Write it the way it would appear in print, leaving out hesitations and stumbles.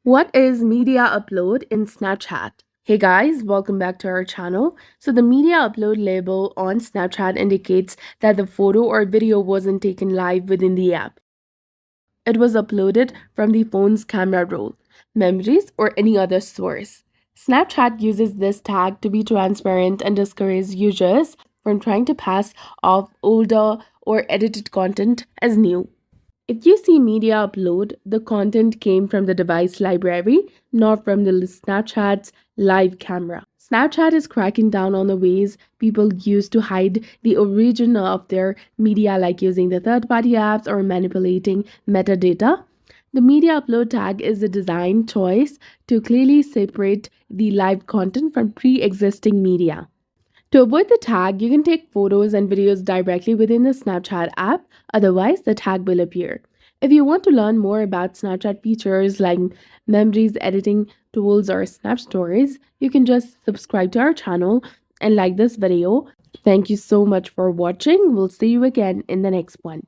What is media upload in Snapchat? Hey guys, welcome back to our channel. So the media upload label on Snapchat indicates that the photo or video wasn't taken live within the app. It was uploaded from the phone's camera roll, memories, or any other source. Snapchat uses this tag to be transparent and discourage users from trying to pass off older or edited content as new. If you see media upload, the content came from the device library, not from the Snapchat's live camera. Snapchat is cracking down on the ways people use to hide the origin of their media, like using the third party apps or manipulating metadata. The media upload tag is a design choice to clearly separate the live content from pre existing media. To avoid the tag, you can take photos and videos directly within the Snapchat app, otherwise, the tag will appear. If you want to learn more about Snapchat features like memories, editing tools, or Snap Stories, you can just subscribe to our channel and like this video. Thank you so much for watching. We'll see you again in the next one.